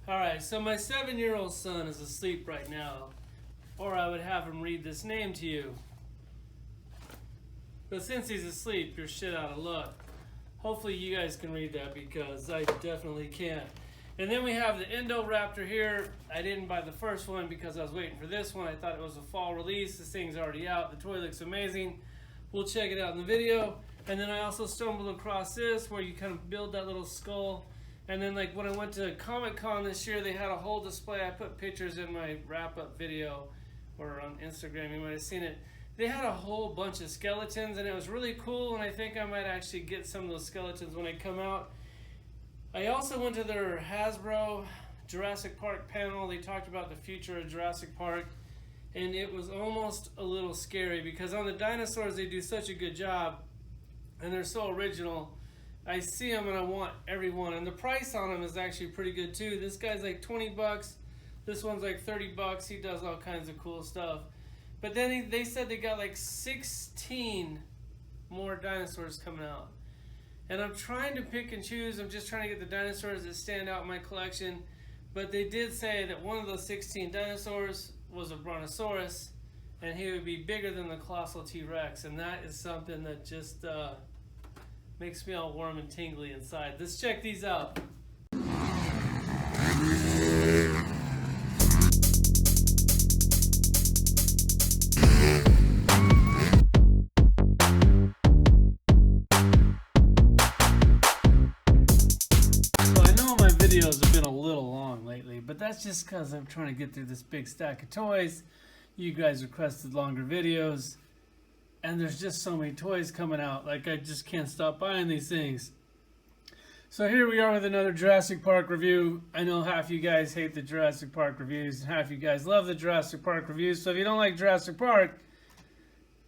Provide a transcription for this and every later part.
Alright, so my 7-year-old son is asleep right now, or I would have him read this name to you. But since he's asleep, you're shit out of luck. Hopefully you guys can read that because I definitely can't. And then we have the Indoraptor here. I didn't buy the first one because I was waiting for this one. I thought it was a fall release. This thing's already out. The toy looks amazing. We'll check it out in the video. And then I also stumbled across this where you kind of build that little skull. And then like when I went to Comic-Con this year, they had a whole display. I put pictures in my wrap-up video or on Instagram. You might have seen it. They had a whole bunch of skeletons and it was really cool. And I think I might actually get some of those skeletons when they come out. I also went to their Hasbro Jurassic Park panel. They talked about the future of Jurassic Park. And it was almost a little scary because on the dinosaurs, they do such a good job. And they're so original. I see them and I want every one. And the price on them is actually pretty good too. This guy's like 20 bucks. This one's like 30 bucks. He does all kinds of cool stuff. But then they said they got like 16 more dinosaurs coming out. And I'm trying to pick and choose. I'm just trying to get the dinosaurs that stand out in my collection. But they did say that one of those 16 dinosaurs was a brontosaurus. And he would be bigger than the colossal T-Rex. And that is something that just makes me all warm and tingly inside. Let's check these out. Videos have been a little long lately, but that's just because I'm trying to get through this big stack of toys. You guys requested longer videos, and there's just so many toys coming out. Like, I just can't stop buying these things. So here we are with another Jurassic Park review. I know half you guys hate the Jurassic Park reviews, and half you guys love the Jurassic Park reviews. So if you don't like Jurassic Park,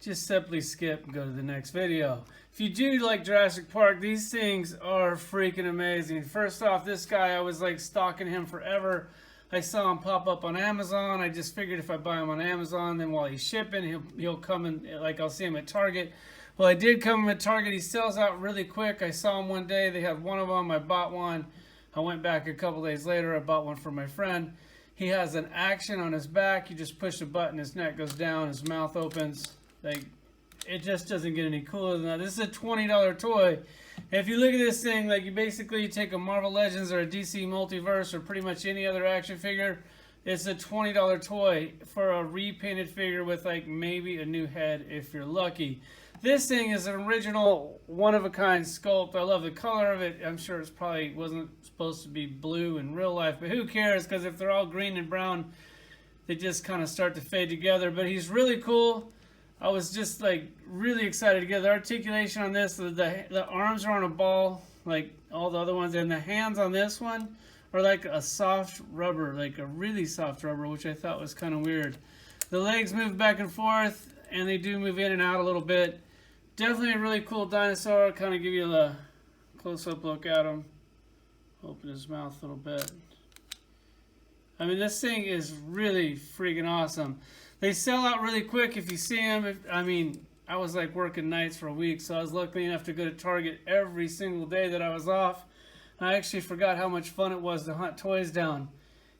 just simply skip and go to the next video. If you do like Jurassic Park, these things are freaking amazing. First off, this guy, I was like stalking him forever. I saw him pop up on Amazon. I just figured if I buy him on Amazon, then while he's shipping, he'll come in, like I'll see him at Target. Well, I did come at Target. He sells out really quick. I saw him one day. They had one of them. I bought one. I went back a couple days later. I bought one for my friend. He has an action on his back. You just push a button, his neck goes down, his mouth opens. Like, it just doesn't get any cooler than that. This is a $20 toy. And if you look at this thing, like you take a Marvel Legends or a DC Multiverse or pretty much any other action figure, it's a $20 toy for a repainted figure with like maybe a new head if you're lucky. This thing is an original one-of-a-kind sculpt. I love the color of it. I'm sure it's probably wasn't supposed to be blue in real life, but who cares? Because if they're all green and brown, they just kind of start to fade together. But he's really cool. I was just like really excited to get the articulation on this. The arms are on a ball like all the other ones, and the hands on this one are like a soft rubber, like a really soft rubber, which I thought was kind of weird. The legs move back and forth, and they do move in and out a little bit. Definitely a really cool dinosaur. I'll kind of give you the close-up look at him. Open his mouth a little bit. I mean, this thing is really freaking awesome. They sell out really quick if you see them. I mean, I was like working nights for a week, so I was lucky enough to go to Target every single day that I was off. I actually forgot how much fun it was to hunt toys down.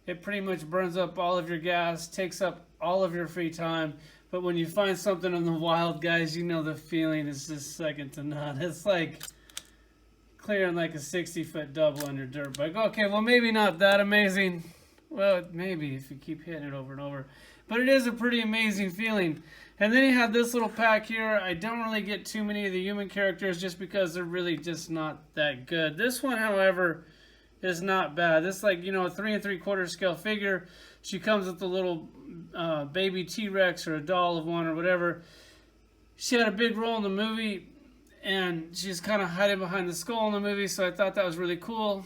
It pretty much burns up all of your gas, takes up all of your free time. But when you find something in the wild, guys, you know the feeling is just second to none. It's like clearing like a 60-foot double on your dirt bike. Okay, well, maybe not that amazing. Well, maybe if you keep hitting it over and over. But it is a pretty amazing feeling. And then you have this little pack here. I don't really get too many of the human characters just because they're really just not that good. This one, however, is not bad. This is like, you know, a 3 3/4 scale figure. She comes with a little baby T-Rex or a doll of one or whatever. She had a big role in the movie, and she's kind of hiding behind the skull in the movie, so I thought that was really cool.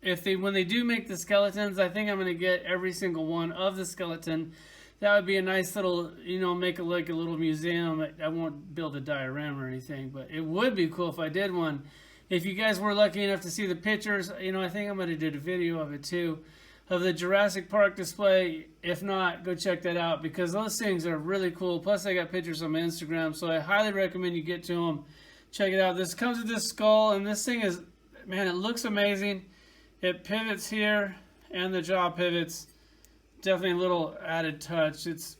When they do make the skeletons, I think I'm going to get every single one of the skeleton. That would be a nice little, you know, make it like a little museum. I won't build a diorama or anything, but it would be cool if I did one. If you guys were lucky enough to see the pictures, you know, I think I'm going to do a video of it too, of the Jurassic Park display. If not, go check that out because those things are really cool. Plus, I got pictures on my Instagram, so I highly recommend you get to them. Check it out. This comes with this skull, and this thing is, man, it looks amazing. It pivots here, and the jaw pivots. Definitely a little added touch. It's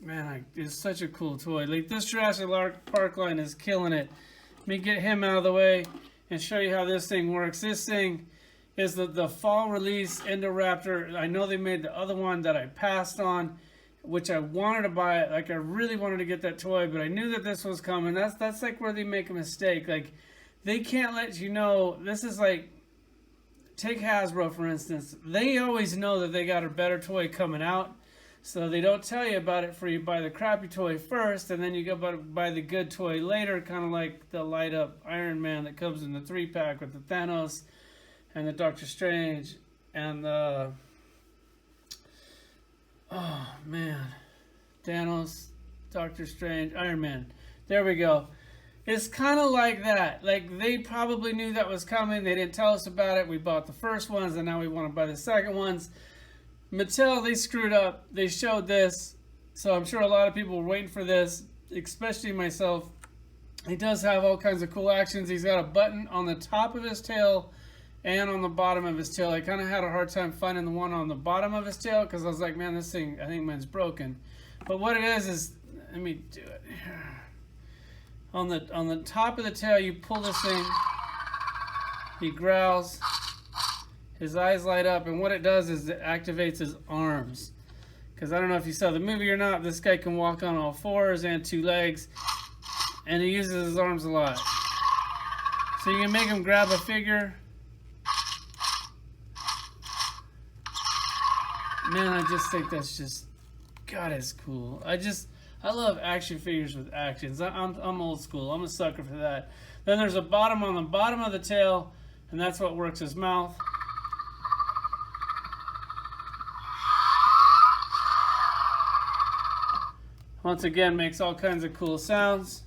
such a cool toy. Like, this Jurassic Park line is killing it. Let me get him out of the way and show you how this thing works. This thing is the fall release Indoraptor. I know they made the other one that I passed on, which I wanted to buy. Like, I really wanted to get that toy, but I knew that this was coming. That's like where they make a mistake. Like, they can't let you know. This is like, take Hasbro, for instance. They always know that they got a better toy coming out, so they don't tell you about it for you buy the crappy toy first, and then you go buy the good toy later, kind of like the light up Iron Man that comes in the 3-pack with the Thanos and the Doctor Strange and the, oh man, Thanos, Doctor Strange, Iron Man. There we go. It's kind of like that. Like, they probably knew that was coming. They didn't tell us about it. We bought the first ones, and now we want to buy the second ones. Mattel, they screwed up. They showed this, so I'm sure a lot of people were waiting for this, especially myself. He does have all kinds of cool actions. He's got a button on the top of his tail and on the bottom of his tail. I kind of had a hard time finding the one on the bottom of his tail because I was like, man, this thing, I think mine's broken. But what it is, let me do it here. On the top of the tail, you pull this thing, he growls, his eyes light up, and what it does is it activates his arms. Because I don't know if you saw the movie or not, this guy can walk on all fours and 2 legs, and he uses his arms a lot. So you can make him grab a figure. Man, I just think that's just, God, it's cool. I love action figures with actions. I'm old school. I'm a sucker for that. Then there's a bottom on the bottom of the tail, and that's what works his mouth. Once again, makes all kinds of cool sounds.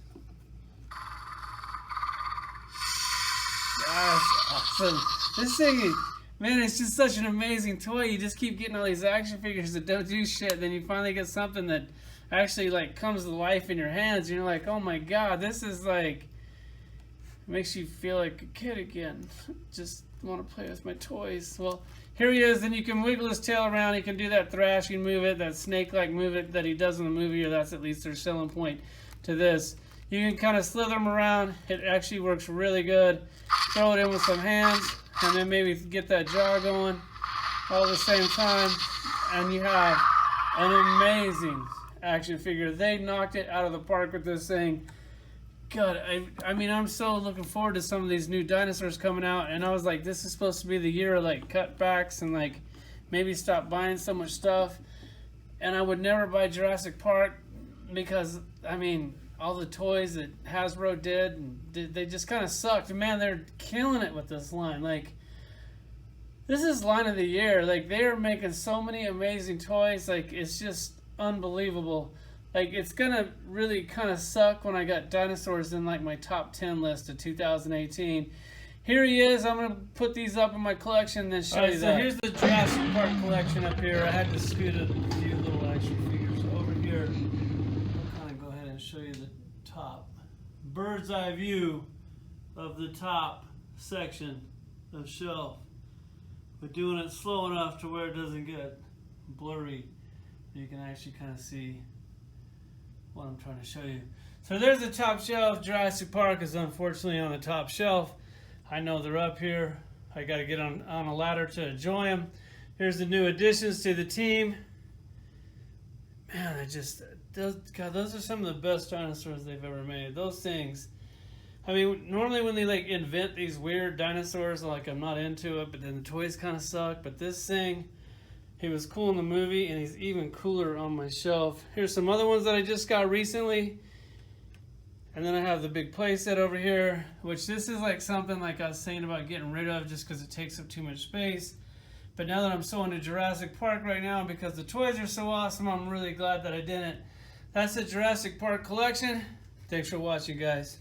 That's awesome. This thing, man, it's just such an amazing toy. You just keep getting all these action figures that don't do shit, then you finally get something that actually like comes to life in your hands, and you're like, oh my god, this is like, makes you feel like a kid again. Just want to play with my toys. Well, here he is. Then you can wiggle his tail around. He can do that thrashing move, that snake-like move that he does in the movie, or that's at least their selling point to this. You can kind of slither him around. It actually works really good. Throw it in with some hands, and then maybe get that jaw going all at the same time, and you have an amazing action figure. They knocked it out of the park with this thing. God, I mean, I'm so looking forward to some of these new dinosaurs coming out, and I was like, this is supposed to be the year of like cutbacks and like maybe stop buying so much stuff. And I would never buy Jurassic Park because, I mean, all the toys that Hasbro they just kind of sucked. Man, they're killing it with this line. Like, this is line of the year. Like, they are making so many amazing toys. Like, it's just unbelievable. Like, it's gonna really kind of suck when I got dinosaurs in like my top 10 list of 2018. Here he is. I'm gonna put these up in my collection and then show you that. So here's the Jurassic Park collection up here. I had to scoot a few little action figures over here. I'll kind of go ahead and show you the top bird's eye view of the top section of shelf. We're doing it slow enough to where it doesn't get blurry. You can actually kind of see what I'm trying to show you. So there's the top shelf. Jurassic Park is unfortunately on the top shelf. I know they're up here. I got to get on a ladder to enjoy them. Here's the new additions to the team. Man, those are some of the best dinosaurs they've ever made. Those things. I mean, normally when they like invent these weird dinosaurs, like, I'm not into it, but then the toys kind of suck. But this thing, he was cool in the movie, and he's even cooler on my shelf. Here's some other ones that I just got recently. And then I have the big playset over here, which this is like something like I was saying about getting rid of just because it takes up too much space. But now that I'm so into Jurassic Park right now, because the toys are so awesome, I'm really glad that I didn't. That's the Jurassic Park collection. Thanks for watching, guys.